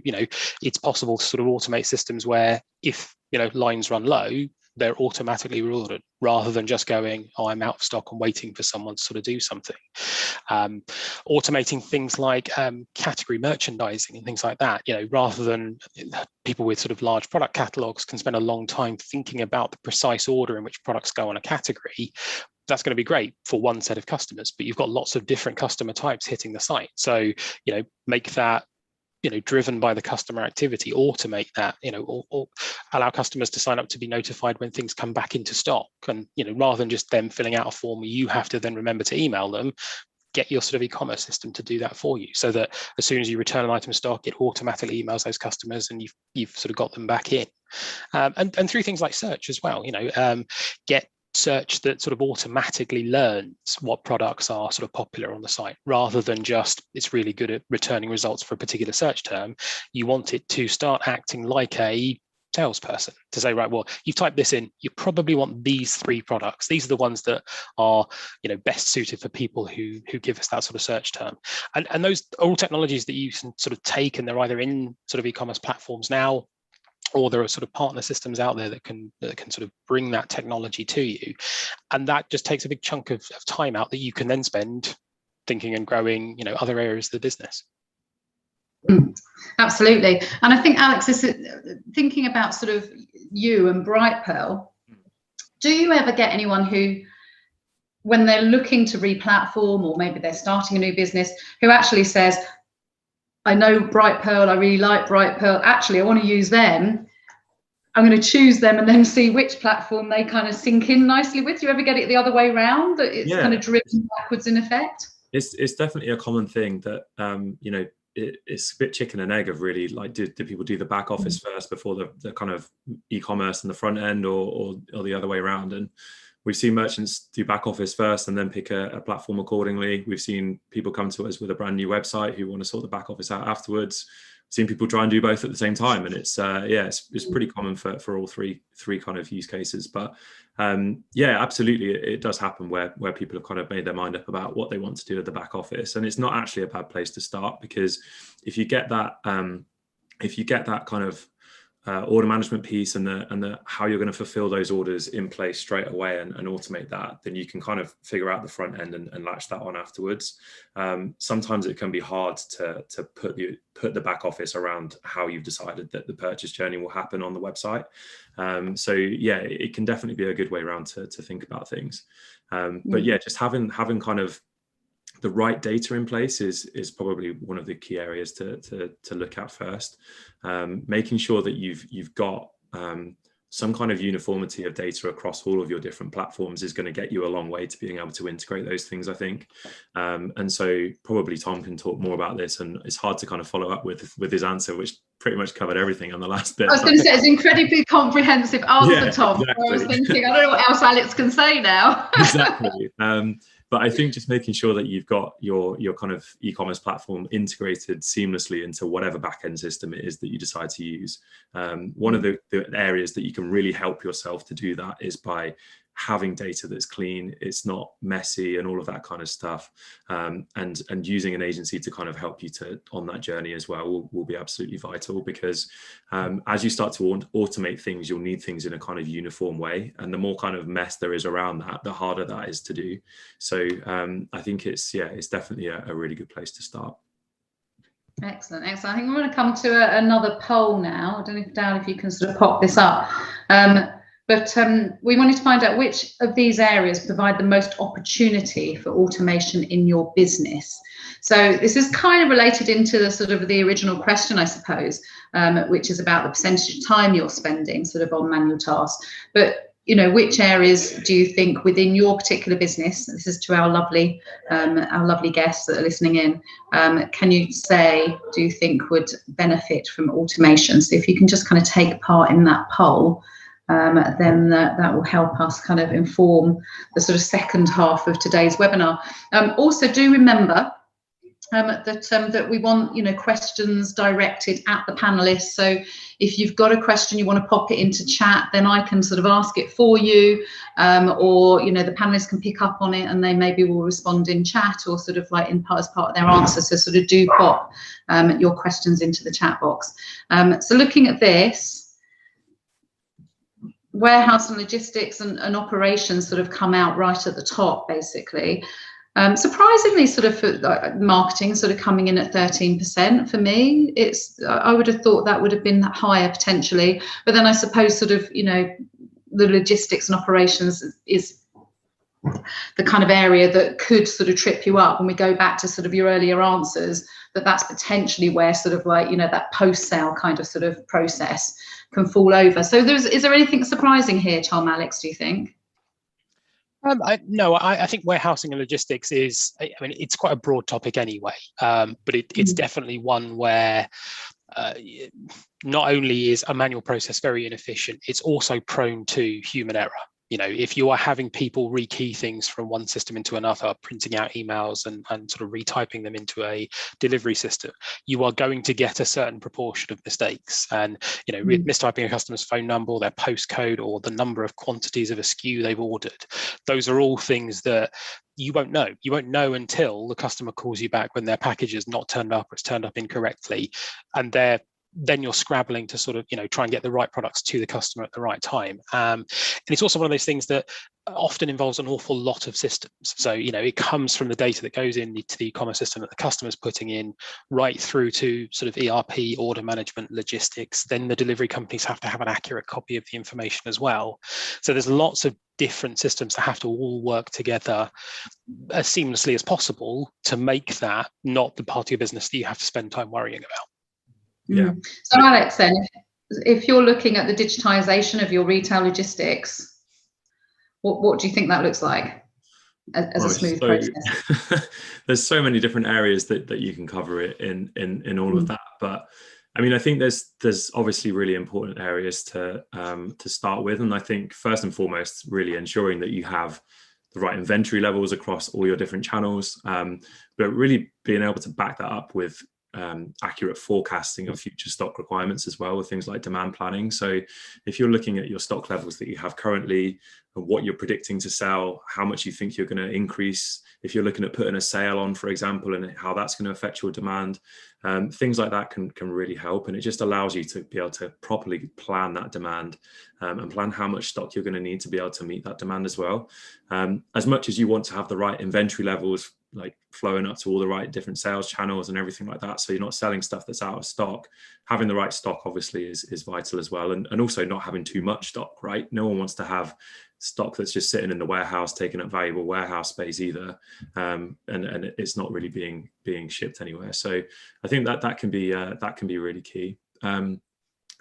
it's possible to sort of automate systems where if, lines run low, they're automatically reordered rather than just going, oh, I'm out of stock and waiting for someone to sort of do something. Automating things like category merchandising and things like that, rather than people with sort of large product catalogs can spend a long time thinking about the precise order in which products go on a category. That's going to be great for one set of customers, but you've got lots of different customer types hitting the site. So, make that driven by the customer activity, automate that, or allow customers to sign up to be notified when things come back into stock. And, rather than just them filling out a form, you have to then remember to email them, get your sort of e-commerce system to do that for you, so that as soon as you return an item stock, it automatically emails those customers and you've sort of got them back in. And through things like search as well, get search that sort of automatically learns what products are sort of popular on the site, rather than just it's really good at returning results for a particular search term. You want it to start acting like a salesperson to say, right, well, you've typed this in, you probably want these 3 products. These are the ones that are, best suited for people who give us that sort of search term. And those are all technologies that you can sort of take, and they're either in sort of e-commerce platforms now, or there are sort of partner systems out there that can sort of bring that technology to you. And that just takes a big chunk of time out that you can then spend thinking and growing, other areas of the business. Absolutely. And I think, Alex, is thinking about sort of you and Brightpearl, do you ever get anyone who, when they're looking to re-platform, or maybe they're starting a new business, who actually says, I know Brightpearl, I really like Brightpearl, actually I want to use them, I'm going to choose them, and then see which platform they kind of sink in nicely with? Do you ever get it the other way around, that it's kind of driven backwards in effect? It's definitely a common thing that, it's a bit chicken and egg of really, like, do people do the back office first before the kind of e-commerce and the front end, or the other way around? And we've seen merchants do back office first and then pick a platform accordingly. We've seen people come to us with a brand new website who want to sort the back office out afterwards. We've seen people try and do both at the same time, and it's pretty common for all three kind of use cases. But absolutely, it does happen where people have kind of made their mind up about what they want to do at the back office, and it's not actually a bad place to start, because if you get that kind of order management piece and the how you're going to fulfill those orders in place straight away and automate that, then you can kind of figure out the front end and latch that on afterwards. Sometimes it can be hard to put the back office around how you've decided that the purchase journey will happen on the website. It can definitely be a good way around to think about things. But just having kind of the right data in place is probably one of the key areas to look at first. Making sure that you've got some kind of uniformity of data across all of your different platforms is going to get you a long way to being able to integrate those things, I think. And so probably Tom can talk more about this, and it's hard to kind of follow up with his answer, which pretty much covered everything on the last bit. I was going to say, it's an incredibly comprehensive answer, Yeah, Tom. exactly. I was thinking, I don't know what else Alex can say now. Exactly. But I think just making sure that you've got your kind of e-commerce platform integrated seamlessly into whatever backend system it is that you decide to use. One of the areas that you can really help yourself to do that is by having data that's clean, it's not messy and all of that kind of stuff. And using an agency to kind of help you on that journey as well will be absolutely vital, because as you start to automate things, you'll need things in a kind of uniform way. And the more kind of mess there is around that, the harder that is to do. So I think it's definitely a really good place to start. Excellent. I think we're going to come to another poll now. I don't know if, Dan, if you can sort of pop this up. But we wanted to find out which of these areas provide the most opportunity for automation in your business. So this is kind of related into the sort of the original question, I suppose, which is about the percentage of time you're spending sort of on manual tasks. But, you know, which areas do you think within your particular business, this is to our lovely guests that are listening in, can you say, do you think would benefit from automation? So if you can just kind of take part in that poll, then that will help us kind of inform the sort of second half of today's webinar. Also, do remember that we want, you know, questions directed at the panelists. So if you've got a question you want to pop it into chat, then I can sort of ask it for you, or, you know, the panelists can pick up on it and they maybe will respond in chat or sort of like as part of their answer. So sort of do pop your questions into the chat box. So looking at this, warehouse and logistics and operations sort of come out right at the top, basically. Surprisingly, sort of for marketing sort of coming in at 13% for me. I would have thought that would have been higher potentially, but then I suppose sort of, you know, the logistics and operations is the kind of area that could sort of trip you up when we go back to sort of your earlier answers, that's potentially where sort of like, you know, that post-sale kind of sort of process can fall over. So is there anything surprising here, Tom, Alex, do you think? No, I think warehousing and logistics is, I mean, it's quite a broad topic anyway, but it's definitely one where not only is a manual process very inefficient, it's also prone to human error. You know, if you are having people rekey things from one system into another, printing out emails and sort of retyping them into a delivery system, you are going to get a certain proportion of mistakes. And, you know, mistyping a customer's phone number, or their postcode, or the number of quantities of a SKU they've ordered. Those are all things that you won't know. You won't know until the customer calls you back when their package is not turned up or it's turned up incorrectly. And then you're scrabbling to sort of, you know, try and get the right products to the customer at the right time. And it's also one of those things that often involves an awful lot of systems. So, you know, it comes from the data that goes into the e-commerce system that the customer's putting in, right through to sort of ERP, order management, logistics. Then the delivery companies have to have an accurate copy of the information as well. So there's lots of different systems that have to all work together as seamlessly as possible to make that not the part of your business that you have to spend time worrying about. Yeah. So Alex, then, if you're looking at the digitization of your retail logistics, what do you think that looks like as a smooth process? There's so many different areas that you can cover it in all of that. But I mean, I think there's obviously really important areas to start with, and I think first and foremost, really ensuring that you have the right inventory levels across all your different channels, but really being able to back that up with accurate forecasting of future stock requirements as well, with things like demand planning. So if you're looking at your stock levels that you have currently, and what you're predicting to sell, how much you think you're going to increase, if you're looking at putting a sale on, for example, and how that's going to affect your demand, things like that can really help. And it just allows you to be able to properly plan that demand, and plan how much stock you're going to need to be able to meet that demand as well. As much as you want to have the right inventory levels, like flowing up to all the right different sales channels and everything like that, so you're not selling stuff that's out of stock, having the right stock obviously is vital as well. And also not having too much stock, right? No one wants to have stock that's just sitting in the warehouse taking up valuable warehouse space either, and it's not really being shipped anywhere. So I think that can be really key, and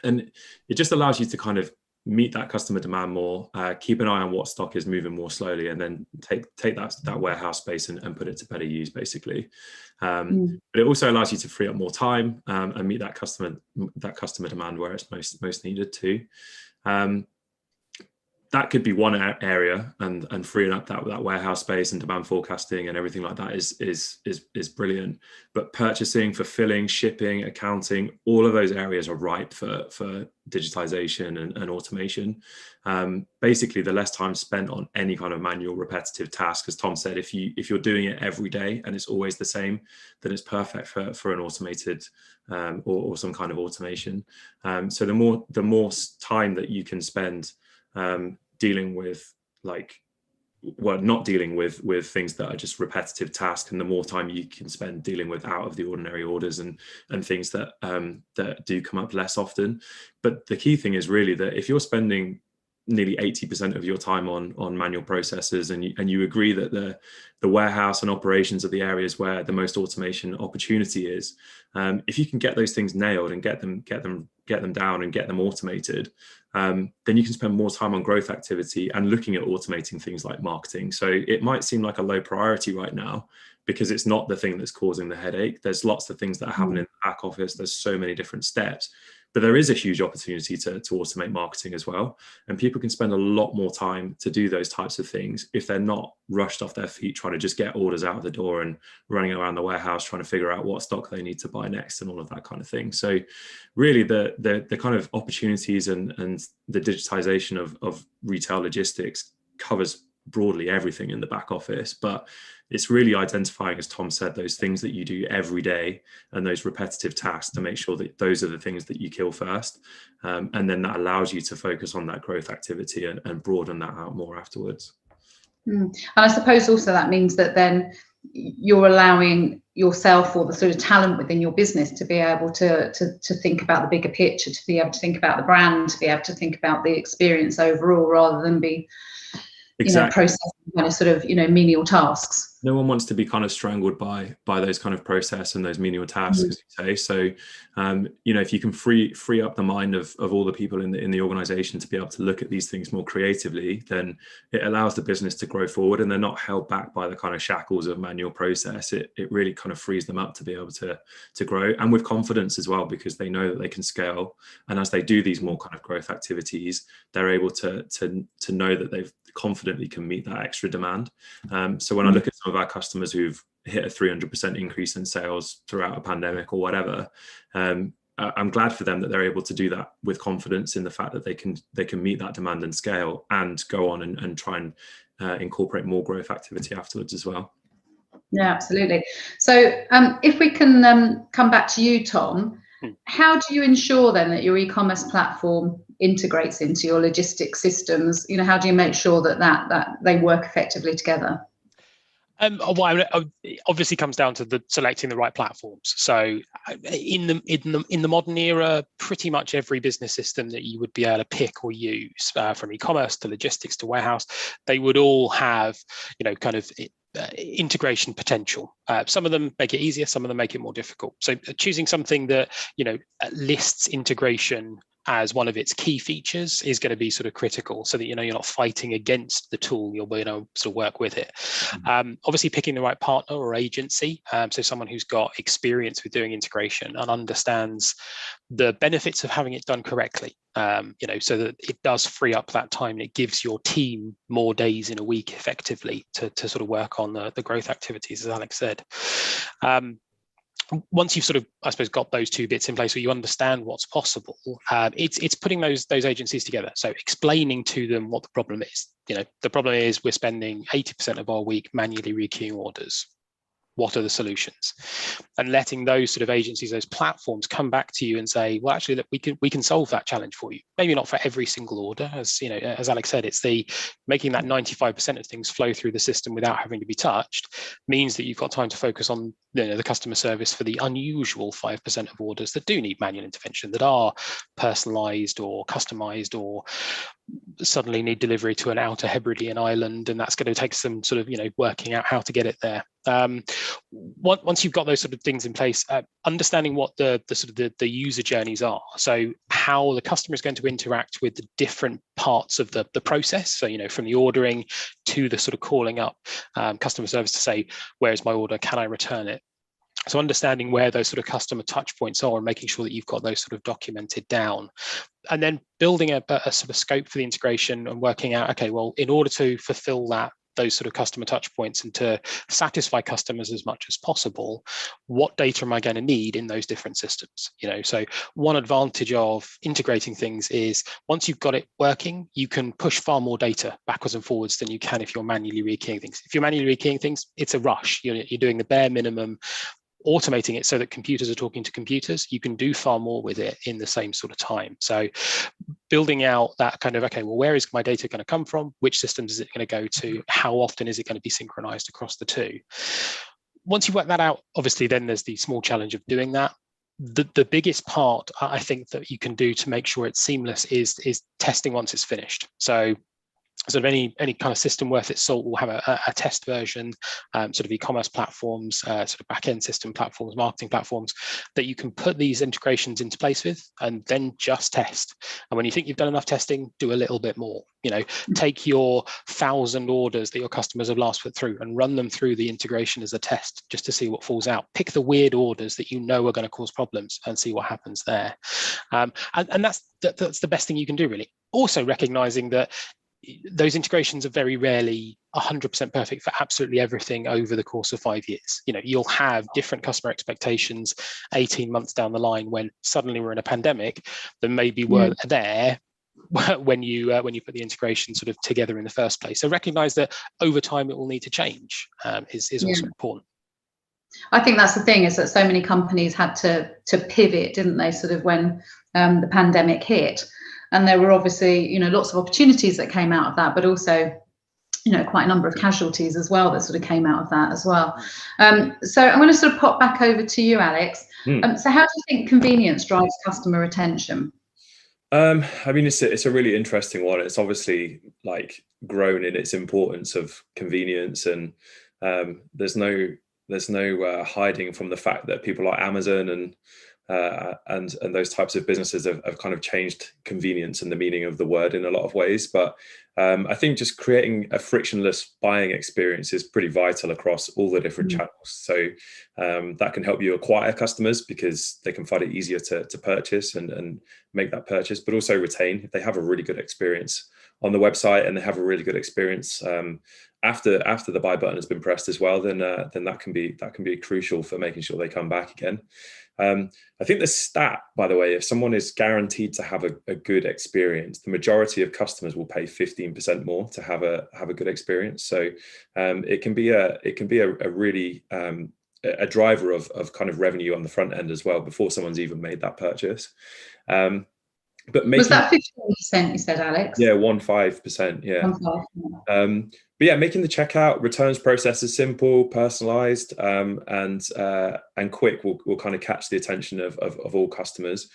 it just allows you to kind of meet that customer demand more, keep an eye on what stock is moving more slowly, and then take that warehouse space and put it to better use, basically. But it also allows you to free up more time and meet that customer demand where it's most needed too. That could be one area, and freeing up that warehouse space and demand forecasting and everything like that is brilliant. But purchasing, fulfilling, shipping, accounting, all of those areas are ripe for digitization and automation. Basically, the less time spent on any kind of manual repetitive task, as Tom said, if you're doing it every day and it's always the same, then it's perfect for an automated or some kind of automation. So the more time that you can spend dealing with not dealing with things that are just repetitive tasks, and the more time you can spend dealing with out of the ordinary orders and things that do come up less often. But the key thing is really that if you're spending nearly 80% of your time on manual processes, and you agree that the warehouse and operations are the areas where the most automation opportunity is, if you can get those things nailed and get them down and get them automated, then you can spend more time on growth activity and looking at automating things like marketing. So it might seem like a low priority right now because it's not the thing that's causing the headache. There's lots of things that are happening in the back office. There's so many different steps. But there is a huge opportunity to automate marketing as well. And people can spend a lot more time to do those types of things if they're not rushed off their feet trying to just get orders out of the door and running around the warehouse trying to figure out what stock they need to buy next and all of that kind of thing. So really the kind of opportunities and the digitization of retail logistics covers broadly everything in the back office, but it's really identifying, as Tom said, those things that you do every day and those repetitive tasks to make sure that those are the things that you kill first. And then that allows you to focus on that growth activity and broaden that out more afterwards. And I suppose also that means that then you're allowing yourself or the sort of talent within your business to be able to think about the bigger picture, to be able to think about the brand, to be able to think about the experience overall, rather than be processing kind of sort of menial tasks. No one wants to be kind of strangled by those kind of process and those menial tasks, as you say. So, if you can free up the mind of all the people in the organization to be able to look at these things more creatively, then it allows the business to grow forward, and they're not held back by the kind of shackles of manual process. It really kind of frees them up to be able to grow, and with confidence as well, because they know that they can scale. And as they do these more kind of growth activities, they're able to know that they've confidently can meet that extra demand. So when I look at some of our customers who've hit a 300% increase in sales throughout a pandemic or whatever, I'm glad for them that they're able to do that with confidence in the fact that they can meet that demand and scale and go on and try and incorporate more growth activity afterwards as well. Yeah, absolutely. So if we can come back to you, Tom, how do you ensure then that your e-commerce platform integrates into your logistics systems? How do you make sure that they work effectively together? Well, it obviously comes down to selecting the right platforms. So in the modern era, pretty much every business system that you would be able to pick or use, from e-commerce to logistics to warehouse, they would all have kind of integration potential. Some of them make it easier, some of them make it more difficult. So choosing something that lists integration as one of its key features is going to be sort of critical, so that you're not fighting against the tool, you'll be able to sort of work with it. Obviously picking the right partner or agency, so someone who's got experience with doing integration and understands the benefits of having it done correctly, so that it does free up that time and it gives your team more days in a week effectively to sort of work on the growth activities, as Alex said. Once you've sort of, I suppose, got those two bits in place where you understand what's possible, it's putting those agencies together. So explaining to them what the problem is. The problem is we're spending 80% of our week manually requeuing orders. What are the solutions? And letting those sort of agencies, those platforms, come back to you and say, well, actually, look, we can solve that challenge for you. Maybe not for every single order, as Alex said, it's the making that 95% of things flow through the system without having to be touched means that you've got time to focus on the customer service for the unusual 5% of orders that do need manual intervention, that are personalized or customized or suddenly need delivery to an outer Hebridean island, and that's going to take some sort of working out how to get it there. Once you've got those sort of things in place, understanding what the user journeys are. So how the customer is going to interact with the different parts of the process. So, from the ordering to the sort of calling up customer service to say, where's my order? Can I return it? So understanding where those sort of customer touch points are and making sure that you've got those sort of documented down. And then building a sort of scope for the integration and working out, okay, well, in order to fulfill those sort of customer touch points and to satisfy customers as much as possible, what data am I going to need in those different systems? So one advantage of integrating things is once you've got it working, you can push far more data backwards and forwards than you can if you're manually rekeying things. If you're manually rekeying things, it's a rush. You're doing the bare minimum. Automating it so that computers are talking to computers, you can do far more with it in the same sort of time. So building out that kind of, okay, well, where is my data going to come from? Which systems is it going to go to? How often is it going to be synchronized across the two? Once you work that out, obviously, then there's the small challenge of doing that. The biggest part I think that you can do to make sure it's seamless is testing once it's finished. So sort of any kind of system worth its salt will have a test version, sort of e-commerce platforms, sort of back-end system platforms, marketing platforms that you can put these integrations into place with and then just test. And when you think you've done enough testing, do a little bit more. Take your 1,000 orders that your customers have last put through and run them through the integration as a test just to see what falls out. Pick the weird orders that are going to cause problems and see what happens there. And that's the best thing you can do, really. Also recognizing that those integrations are very rarely 100% perfect for absolutely everything over the course of 5 years. You'll have different customer expectations 18 months down the line when suddenly we're in a pandemic that maybe weren't there when you put the integration sort of together in the first place. So recognize that over time it will need to change is also important. I think that's the thing, is that so many companies had to pivot, didn't they, sort of when the pandemic hit. And there were obviously, lots of opportunities that came out of that, but also, quite a number of casualties as well that sort of came out of that as well. So I'm going to sort of pop back over to you, Alex. So how do you think convenience drives customer retention? I mean, it's a really interesting one. It's obviously grown in its importance of convenience, and there's no hiding from the fact that people like Amazon and those types of businesses have kind of changed convenience and the meaning of the word in a lot of ways. But I think just creating a frictionless buying experience is pretty vital across all the different channels. So that can help you acquire customers because they can find it easier to purchase and make that purchase, but also retain if they have a really good experience on the website and they have a really good experience after the buy button has been pressed as well. Then that can be crucial for making sure they come back again. I think the stat, by the way, if someone is guaranteed to have a good experience, the majority of customers will pay 15% more to have a good experience. So it can be a really a driver of kind of revenue on the front end as well before someone's even made that purchase. But was that 15% you said, Alex? Yeah, 15%. Yeah. 15%. But yeah, making the checkout returns process is simple, personalized, and quick will kind of catch the attention of all customers.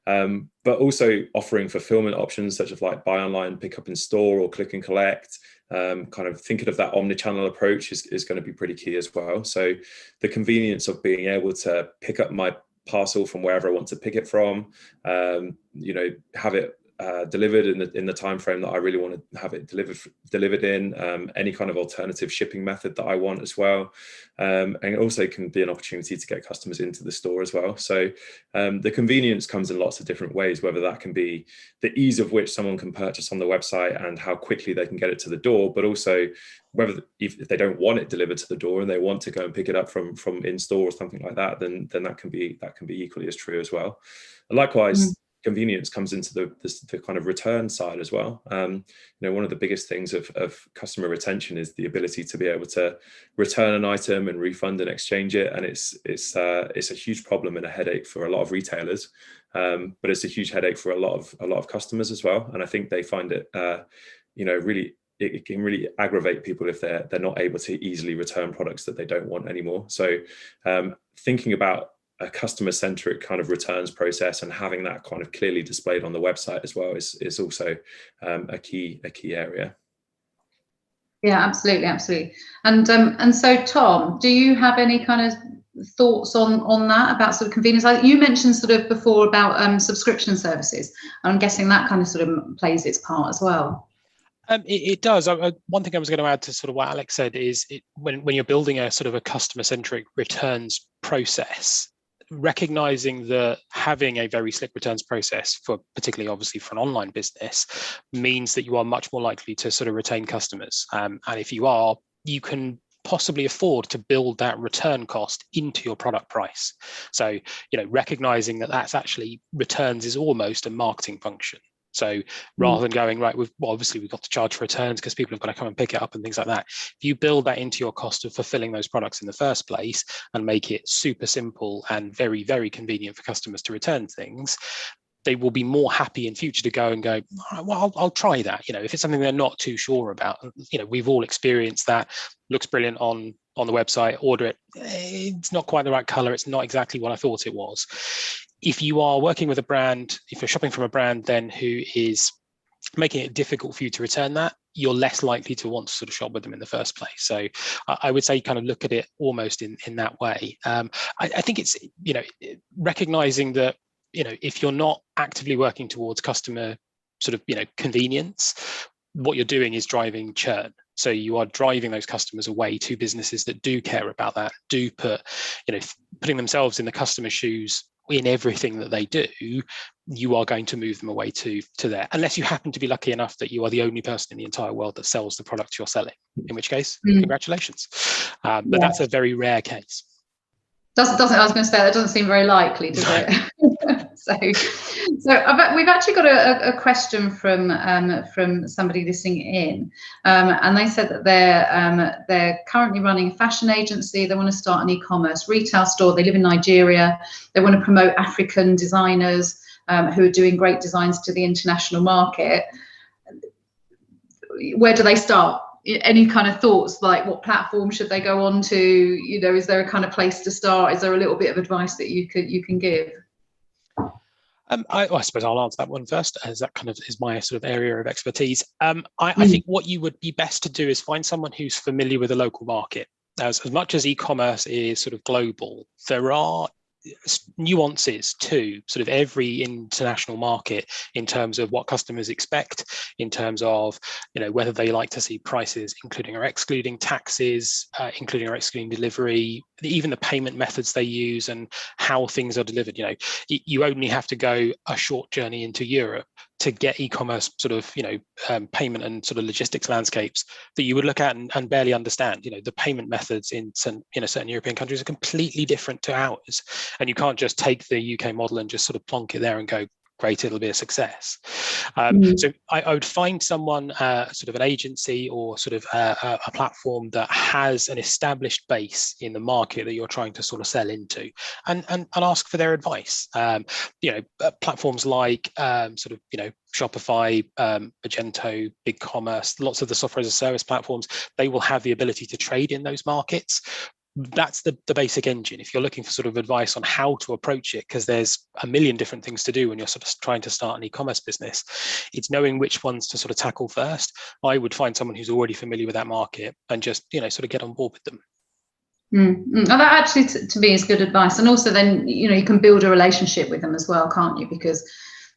But also offering fulfillment options such as like buy online, pick up in store, or click and collect. Kind of thinking of that omnichannel approach is going to be pretty key as well. So the convenience of being able to pick up my parcel from wherever I want to pick it from, have it delivered in the time frame that I really want to have it delivered in, any kind of alternative shipping method that I want as well, and it also can be an opportunity to get customers into the store as well. So the convenience comes in lots of different ways, whether that can be the ease of which someone can purchase on the website and how quickly they can get it to the door, but also whether if they don't want it delivered to the door and they want to go and pick it up from in store or something like that, then that can be equally as true as well. And likewise, convenience comes into the kind of return side as well. One of the biggest things of customer retention is the ability to be able to return an item and refund and exchange it, and it's a huge problem and a headache for a lot of retailers, but it's a huge headache for a lot of customers as well. And I think they find it really, it can really aggravate people if they're not able to easily return products that they don't want anymore. So thinking about a customer-centric kind of returns process and having that kind of clearly displayed on the website as well is also a key area. Yeah, absolutely. And so, Tom, do you have any kind of thoughts on that, about sort of convenience? You mentioned sort of before about subscription services. I'm guessing that kind of sort of plays its part as well. It does. One thing I was going to add to sort of what Alex said is when you're building a sort of a customer-centric returns process, recognizing that having a very slick returns process, for particularly obviously for an online business, means that you are much more likely to sort of retain customers. And if you are, you can possibly afford to build that return cost into your product price. So, recognizing that that's actually returns is almost a marketing function. So rather than going, right, obviously we've got to charge for returns because people have got to come and pick it up and things like that. If you build that into your cost of fulfilling those products in the first place and make it super simple and very, very convenient for customers to return things, they will be more happy in future to go and go, all right, well, I'll try that. If it's something they're not too sure about, we've all experienced that. Looks brilliant on the website, order it. It's not quite the right color. It's not exactly what I thought it was. If you are working with a brand, if you're shopping from a brand then who is making it difficult for you to return that, you're less likely to want to sort of shop with them in the first place. So I would say kind of look at it almost in that way. I think it's, recognizing that, if you're not actively working towards customer sort of, convenience, what you're doing is driving churn. So you are driving those customers away to businesses that do care about that, do put, putting themselves in the customer's shoes in everything that they do. You are going to move them away to there, unless you happen to be lucky enough that you are the only person in the entire world that sells the product you're selling, in which case, congratulations. But that's a very rare case. Doesn't I was going to say, that doesn't seem very likely, does it? So we've actually got a question from somebody listening in, and they said that they're currently running a fashion agency. They want to start an e-commerce retail store. They live in Nigeria. They want to promote African designers who are doing great designs to the international market. Where do they start? Any kind of thoughts, like what platform should they go on to? Is there a kind of place to start? Is there a little bit of advice that you can give? I suppose I'll answer that one first, as that kind of is my sort of area of expertise. I think what you would be best to do is find someone who's familiar with the local market. As much as e-commerce is sort of global, there are nuances to sort of every international market in terms of what customers expect, in terms of whether they like to see prices including or excluding taxes, including or excluding delivery, even the payment methods they use and how things are delivered. You only have to go a short journey into Europe to get e-commerce sort of payment and sort of logistics landscapes that you would look at and barely understand. The payment methods in certain European countries are completely different to ours, and you can't just take the UK model and just sort of plonk it there and go, great, it'll be a success. So I would find someone, sort of an agency or sort of a platform that has an established base in the market that you're trying to sort of sell into, and ask for their advice. Platforms like sort of Shopify, Magento, BigCommerce, lots of the software as a service platforms, they will have the ability to trade in those markets. That's the basic engine. If you're looking for sort of advice on how to approach it, because there's a million different things to do when you're sort of trying to start an e-commerce business, it's knowing which ones to sort of tackle first. I would find someone who's already familiar with that market and just sort of get on board with them. Well, that actually to me is good advice, and also then you can build a relationship with them as well, can't you? Because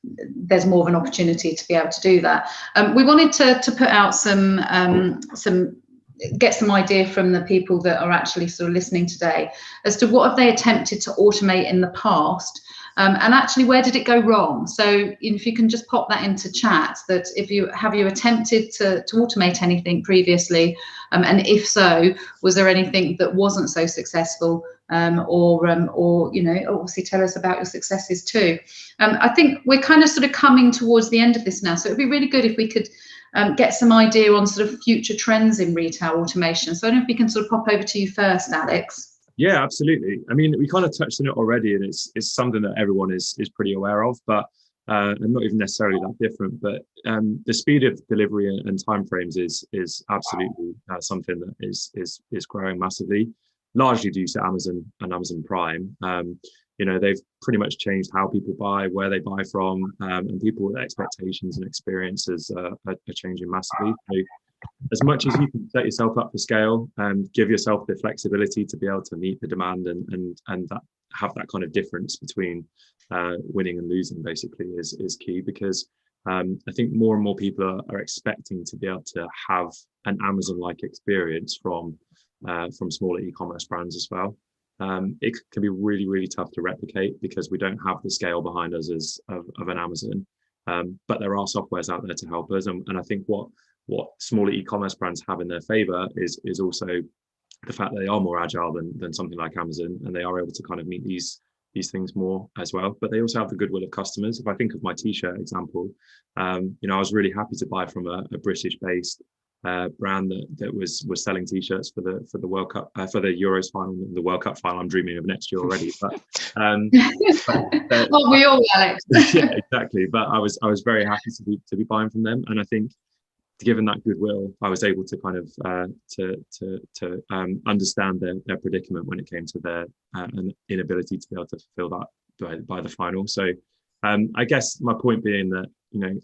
there's more of an opportunity to be able to do that. We wanted to put out get some idea from the people that are actually sort of listening today as to what have they attempted to automate in the past, and actually where did it go wrong. So if you can just pop that into chat, that if you attempted to automate anything previously, and if so, was there anything that wasn't so successful, or obviously tell us about your successes too. I think we're kind of sort of coming towards the end of this now, so it'd be really good if we could get some idea on sort of future trends in retail automation. So I don't know if we can sort of pop over to you first, Alex. Yeah, absolutely. I mean, we kind of touched on it already, and it's something that everyone is pretty aware of, but and not even necessarily that different. But the speed of delivery and timeframes is absolutely something that is growing massively, largely due to Amazon and Amazon Prime. They've pretty much changed how people buy, where they buy from, and people's expectations and experiences are changing massively. So as much as you can set yourself up for scale, give yourself the flexibility to be able to meet the demand and that, have that kind of difference between winning and losing basically is key, because I think more and more people are expecting to be able to have an Amazon-like experience from smaller e-commerce brands as well. It can be really, really tough to replicate because we don't have the scale behind us of an Amazon. But there are softwares out there to help us, and I think what smaller e-commerce brands have in their favor is also the fact that they are more agile than something like Amazon, and they are able to kind of meet these things more as well. But they also have the goodwill of customers. If I think of my t-shirt example, I was really happy to buy from a British-based brand that was selling t-shirts for the World Cup, for the Euros final and the World Cup final. I'm dreaming of next year already. But well, we all, Alex. Yeah, exactly. But I was very happy to be buying from them, and I think, given that goodwill, I was able to kind of to understand their predicament when it came to their inability to be able to fulfill that by the final. So I guess my point being that,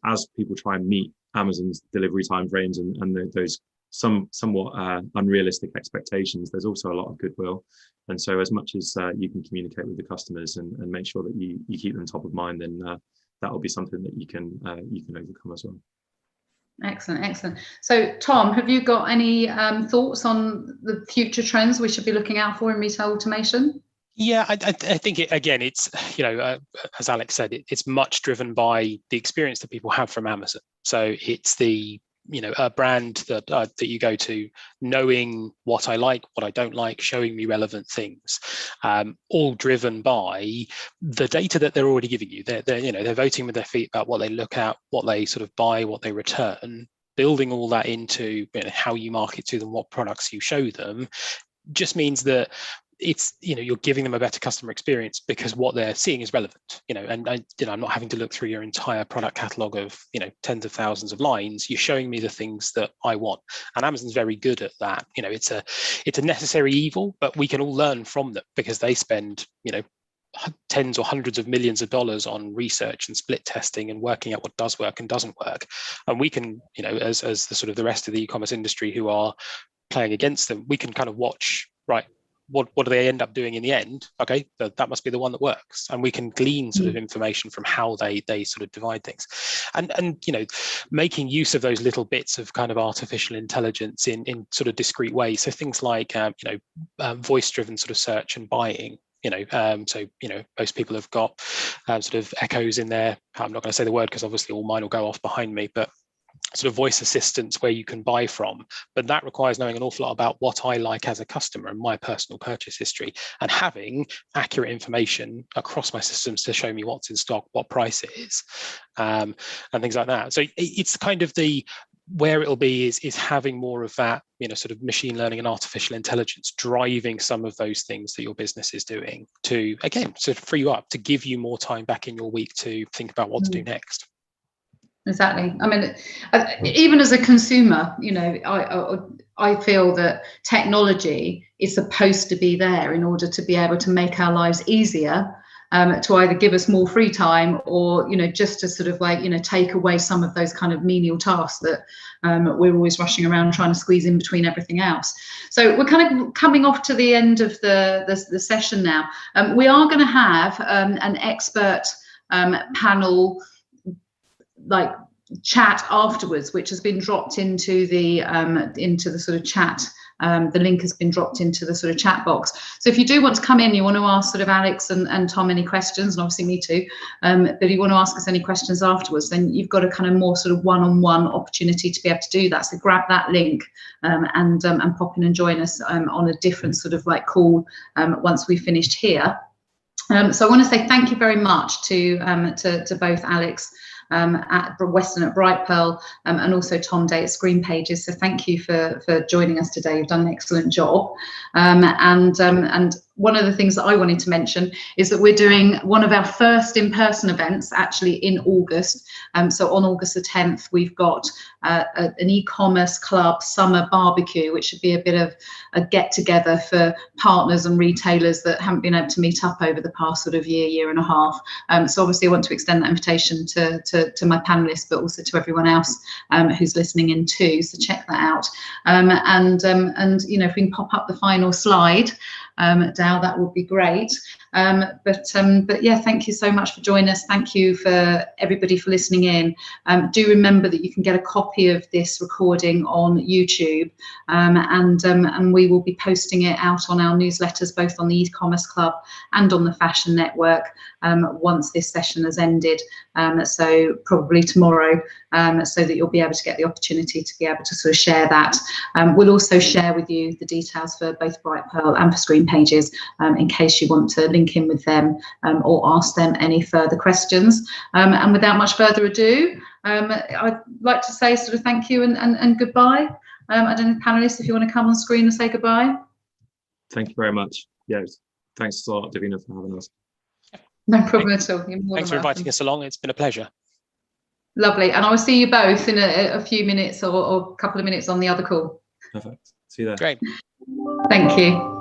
as people try and meet Amazon's delivery timeframes and those somewhat unrealistic expectations, there's also a lot of goodwill. And so as much as you can communicate with the customers and make sure that you keep them top of mind, then that will be something that you can overcome as well. Excellent. So, Tom, have you got any thoughts on the future trends we should be looking out for in retail automation? Yeah, I think it's as Alex said, it's much driven by the experience that people have from Amazon. So it's the a brand that you go to, knowing what I like, what I don't like, showing me relevant things, all driven by the data that they're already giving you. They're voting with their feet about what they look at, what they sort of buy, what they return. Building all that into how you market to them, what products you show them, just means that it's you're giving them a better customer experience because what they're seeing is relevant. And I'm not having to look through your entire product catalog of tens of thousands of lines. You're showing me the things that I want, and Amazon's very good at that. It's a necessary evil, but we can all learn from them because they spend tens or hundreds of millions of dollars on research and split testing and working out what does work and doesn't work. And we can as the sort of the rest of the e-commerce industry who are playing against them, we can kind of watch, right, what do they end up doing in the end? Okay, that must be the one that works, and we can glean sort of information from how they sort of divide things, and making use of those little bits of kind of artificial intelligence in sort of discrete ways. So things like voice-driven sort of search and buying. So most people have got sort of echoes in there. I'm not going to say the word because obviously all mine will go off behind me, but sort of voice assistants where you can buy from, but that requires knowing an awful lot about what I like as a customer and my personal purchase history, and having accurate information across my systems to show me what's in stock, what price it is, and things like that. So it's kind of where it'll be is having more of that, sort of machine learning and artificial intelligence driving some of those things that your business is doing to, again, sort of free you up, to give you more time back in your week to think about what to do next. Exactly. I mean, even as a consumer, I feel that technology is supposed to be there in order to be able to make our lives easier, to either give us more free time or, just to sort of take away some of those kind of menial tasks that we're always rushing around trying to squeeze in between everything else. So we're kind of coming off to the end of the session now. We are going to have an expert panel chat afterwards, which has been dropped into the sort of chat. The link has been dropped into the sort of chat box. So if you do want to come in, you want to ask sort of Alex and Tom any questions, and obviously me too, but if you want to ask us any questions afterwards, then you've got a kind of more sort of one-on-one opportunity to be able to do that. So grab that link and pop in and join us on a different sort of call once we've finished here. So I want to say thank you very much to both Alex at Weston at Brightpearl and also Tom Day at Screen Pages. So thank you for joining us today. You've done an excellent job. And one of the things that I wanted to mention is that we're doing one of our first in-person events actually in August. So on August the 10th, we've got an e-commerce club summer barbecue, which should be a bit of a get-together for partners and retailers that haven't been able to meet up over the past sort of year and a half. So obviously I want to extend that invitation to my panelists, but also to everyone else who's listening in too. So check that out. And you know, if we can pop up the final slide, Dow, that would be great. But yeah, thank you so much for joining us. Thank you for everybody for listening in. Do remember that you can get a copy of this recording on YouTube, and we will be posting it out on our newsletters, both on the e-commerce club and on the Fashion Network, once this session has ended. So probably tomorrow, so that you'll be able to get the opportunity to be able to sort of share that. We'll also share with you the details for both Brightpearl and for Screen Pages, in case you want to link in with them or ask them any further questions. And without much further ado, I'd like to say sort of thank you and goodbye. I don't know, panelists, if you want to come on screen and say goodbye. Thank you very much. Yeah, thanks a lot, Davina, for having us. No problem at all. Thanks for inviting us along. It's been a pleasure. Lovely. And I will see you both in a few minutes or a couple of minutes on the other call. Perfect. See you there. Great. Thank you.